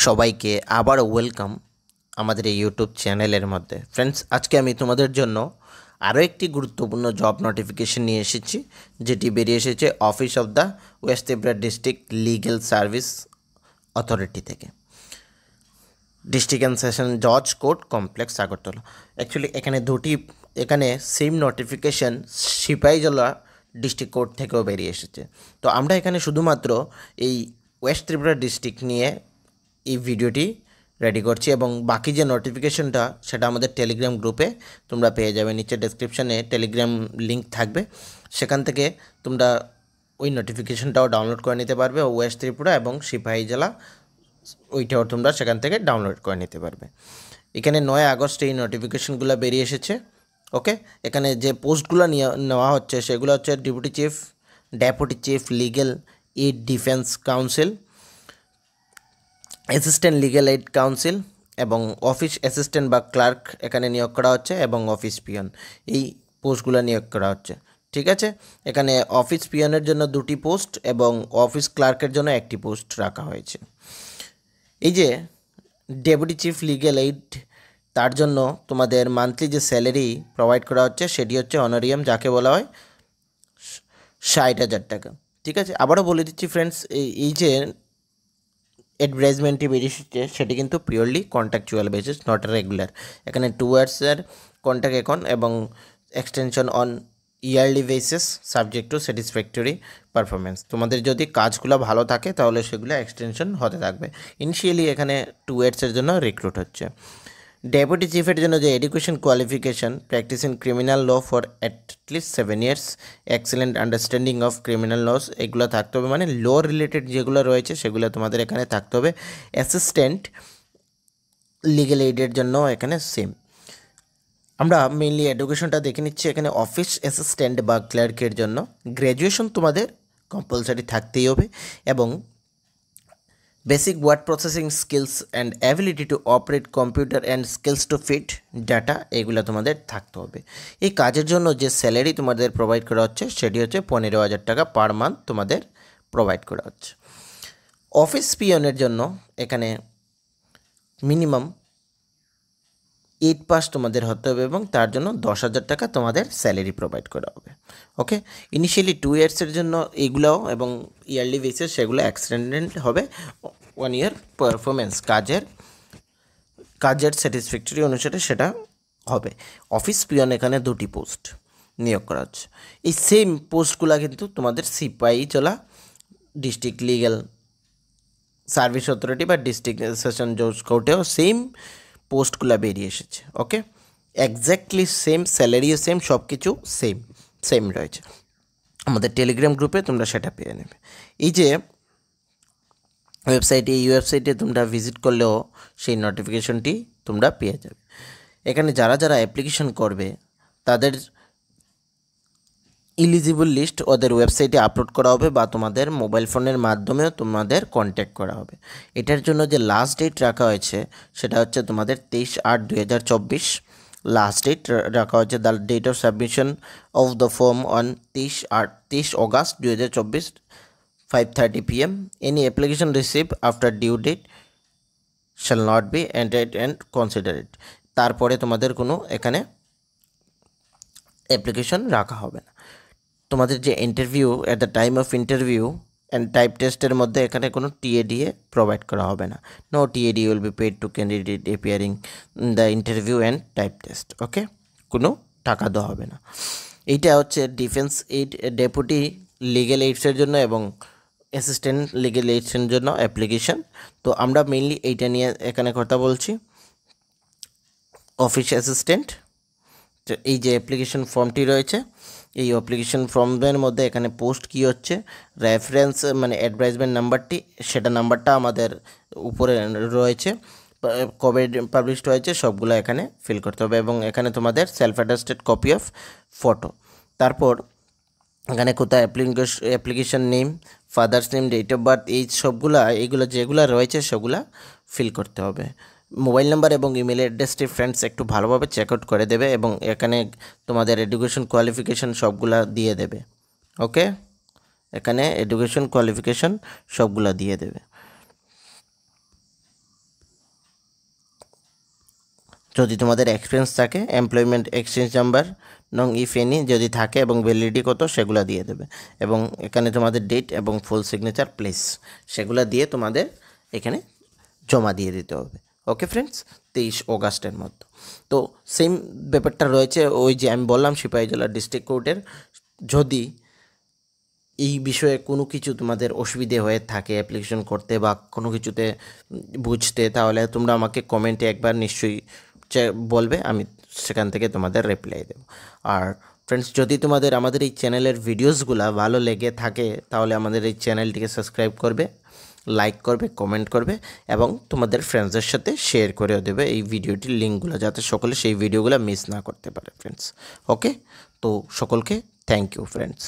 সবাইকে আবার ওয়েলকাম আমাদের এই ইউটিউব চ্যানেলের মধ্যে। ফ্রেন্ডস, আজকে আমি তোমাদের জন্য আরও একটি গুরুত্বপূর্ণ জব নোটিফিকেশন নিয়ে এসেছি, যেটি বেরিয়ে এসেছে office of the west Tripura district legal service authority থেকে, ডিস্ট্রিক্ট অ্যান্ড সেশন জজ কোর্ট কমপ্লেক্স আগরতলা। অ্যাকচুয়ালি এখানে same notification Sipahijala district court থেকেও বেরিয়ে এসেছে। তো আমরা এখানে শুধুমাত্র এই ওয়েস্ট ত্রিপুরা ডিস্ট্রিক্ট নিয়ে এই ভিডিওটি রেডি করছি, এবং বাকি যে নোটিফিকেশনটা সেটা আমাদের টেলিগ্রাম গ্রুপে তোমরা পেয়ে যাবে। নিচে ডেসক্রিপশানে টেলিগ্রাম লিঙ্ক থাকবে, সেখান থেকে তোমরা ওই নোটিফিকেশনটাও ডাউনলোড করে নিতে পারবে। ওয়েস্ট ত্রিপুরা এবং সিপাহীজলা ওইটাও তোমরা সেখান থেকে ডাউনলোড করে নিতে পারবে। এখানে 9 আগস্ট এই নোটিফিকেশনগুলো বেরিয়ে এসেছে। ওকে, এখানে যে পোস্টগুলো নেওয়া হচ্ছে সেগুলো হচ্ছে deputy chief legal aid defence council, assistant legal aid council এবং অফিস অ্যাসিস্ট্যান্ট বা ক্লার্ক এখানে নিয়োগ করা হচ্ছে, এবং অফিস পিয়ন এই পোস্টগুলো নিয়োগ করা হচ্ছে। ঠিক আছে, এখানে অফিস পিয়নের জন্য 2টি পোস্ট এবং অফিস ক্লার্কের জন্য 1টি পোস্ট রাখা হয়েছে। এই যে ডেপুটি চিফ লিগ্যাল এইড, তার জন্য তোমাদের মান্থলি যে স্যালারি প্রোভাইড করা হচ্ছে সেটি হচ্ছে অনারিয়াম, যাকে বলা হয় 60,000 টাকা। ঠিক আছে, আবারও বলে দিচ্ছি ফ্রেন্ডস, এই যে অ্যাডভার্টাইজমেন্টটি বেরিয়েছে সেটি কিন্তু purely contractual basis, not regular. এখানে 2 ইয়ার্সের কন্ট্রাক্ট এখন এবং extension on yearly basis subject to satisfactory performance. তোমাদের যদি কাজগুলো ভালো থাকে তাহলে সেগুলো এক্সটেনশন হতে থাকবে। ইনিশিয়ালি এখানে 2 ইয়ার্সের জন্য রিক্রুট হচ্ছে। ডেপুটি চিফের জন্য যে education qualification, practice in criminal law for at least 7 years, excellent understanding of criminal laws, এগুলো থাকতে হবে। মানে ল রিলেটেড যেগুলো রয়েছে সেগুলো তোমাদের এখানে থাকতে হবে। অ্যাসিস্ট্যান্ট লিগ্যাল এইডের জন্য এখানে সেম। আমরা মেইনলি এডুকেশনটা দেখে নিচ্ছি। এখানে অফিস অ্যাসিস্ট্যান্ট বা ক্লার্কের জন্য গ্র্যাজুয়েশন তোমাদের কম্পালসারি থাকতেই হবে, এবং basic word processing skills and ability to operate computer and skills to fit data, এগুলো তোমাদের থাকতে হবে। এই কাজের জন্য যে স্যালারি তোমাদের প্রোভাইড করা হচ্ছে সেটি হচ্ছে 15,000 টাকা পার মান্থ তোমাদের প্রোভাইড করা হচ্ছে। অফিস পিয়নের জন্য এখানে মিনিমাম 8 পাস তোমাদের হতে হবে, এবং তার জন্য 10,000 টাকা তোমাদের স্যালারি প্রোভাইড করা হবে। ওকে, ইনিশিয়ালি 2 ইয়ার্সের জন্য এগুলোও, এবং ইয়ারলি বেসিস সেগুলো এক্সটেন্ডেড হবে 1 ইয়ার পারফরমেন্স, কাজের স্যাটিসফ্যাক্টরি অনুসারে সেটা হবে। অফিস পিয়ন এখানে 2টি পোস্ট নিয়োগ করা হচ্ছে। এই সেম পোস্টগুলো কিন্তু তোমাদের Sipahijala district legal service authority বা ডিস্ট্রিক্ট সেশন জজ কোর্টেও সেম পোস্টগুলো বেরিয়ে এসেছে। ওকে, এক্স্যাক্টলি সেম, স্যালারিও সেম, সব কিছু সেম রয়েছে। আমাদের টেলিগ্রাম গ্রুপে তোমরা সেটা পেয়ে নেবে। এই যে এই ওয়েবসাইটে তোমরা ভিজিট করলেও সেই নোটিফিকেশনটি তোমরা পেয়ে যাবে। এখানে যারা অ্যাপ্লিকেশন করবে তাদের এলিজিবল লিস্ট ওদের ওয়েবসাইটে আপলোড করা হবে, বা তোমাদের মোবাইল ফোনের মাধ্যমেও তোমাদের কন্ট্যাক্ট করা হবে। এটার জন্য যে লাস্ট ডেট রাখা হয়েছে সেটা হচ্ছে তোমাদের 23/8/2024 লাস্ট ডেট রাখা হয়েছে। The date of submission of the form on 23 August 2024 5:30 PM. Any application received after due date shall not be entered and considered. তারপরে তোমাদের কোনো এখানে অ্যাপ্লিকেশন রাখা হবে না। তোমাদের যে interview, at the time of interview and type টেস্টের মধ্যে এখানে কোনো TADA প্রোভাইড করা হবে না। No TADA will be paid to candidate appearing in the interview and type test. Okay, কোনো টাকা দেওয়া হবে না। এইটা হচ্ছে ডিফেন্স এইড, ডেপুটি লিগ্যাল এইডসের জন্য এবং অ্যাসিস্ট্যান্ট লিগ্যাল এইডসের জন্য অ্যাপ্লিকেশন। তো আমরা মেইনলি এইটা নিয়ে এখানে কথা বলছি। অফিস অ্যাসিস্ট্যান্ট, এই যে অ্যাপ্লিকেশন ফর্মটি রয়েছে, এই অ্যাপ্লিকেশন ফর্মের মধ্যে এখানে পোস্ট কী হচ্ছে, রেফারেন্স মানে অ্যাডভার্টাইজমেন্ট নাম্বারটি, সেটা নাম্বারটা আমাদের উপরে রয়েছে, কবে পাবলিশড হয়েছে সবগুলো এখানে ফিল করতে হবে, এবং এখানে তোমাদের self attested copy of photo. তারপর এখানে কোথায় application name, father's name, date of birth, এই এইগুলো যেগুলো রয়েছে সেগুলো ফিল করতে হবে। মোবাইল নাম্বার এবং ইমেল অ্যাড্রেসটি ফ্রেন্ডস একটু ভালোভাবে চেক আউট করে দেবে, এবং এখানে তোমাদের এডুকেশন কোয়ালিফিকেশান সবগুলা দিয়ে দেবে। ওকে, এখানে এডুকেশন কোয়ালিফিকেশান সবগুলা দিয়ে দেবে। যদি তোমাদের এক্সপিরিয়েন্স থাকে এমপ্লয়মেন্ট এক্সচেঞ্জ নাম্বার নং ইফ এনি যদি থাকে এবং ভ্যালিডিটি কত সেগুলো দিয়ে দেবে, এবং এখানে তোমাদের ডেট এবং ফুল সিগনেচার প্লেস সেগুলো দিয়ে তোমাদের এখানে জমা দিয়ে দিতে হবে। ওকে ফ্রেন্ডস, 23 অগাস্টের মধ্যে। তো সেম ব্যাপারটা রয়েছে ওই যে আমি বললাম সিপাহীজলা ডিস্ট্রিক্ট কোর্টের। যদি এই বিষয়ে কোনো কিছু তোমাদের অসুবিধে হয়ে থাকে অ্যাপ্লিকেশন করতে বা কোনো কিছুতে বুঝতে, তাহলে তোমরা আমাকে কমেন্টে একবার নিশ্চয়ই বলবে, আমি সেখান থেকে তোমাদের রিপ্লাই দেবো। আর ফ্রেন্ডস, যদি তোমাদের আমাদের এই চ্যানেলের ভিডিওসগুলো ভালো লেগে থাকে তাহলে আমাদের এই চ্যানেলটিকে সাবস্ক্রাইব করবে, লাইক করবে, কমেন্ট করবে এবং তোমাদের ফ্রেন্ডসদের সাথে শেয়ার করেও দেবে এই ভিডিওটির লিঙ্কগুলো, যাতে সকলে সেই ভিডিওগুলো মিস না করতে পারে ফ্রেন্ডস। ওকে, তো সকলকে থ্যাংক ইউ ফ্রেন্ডস।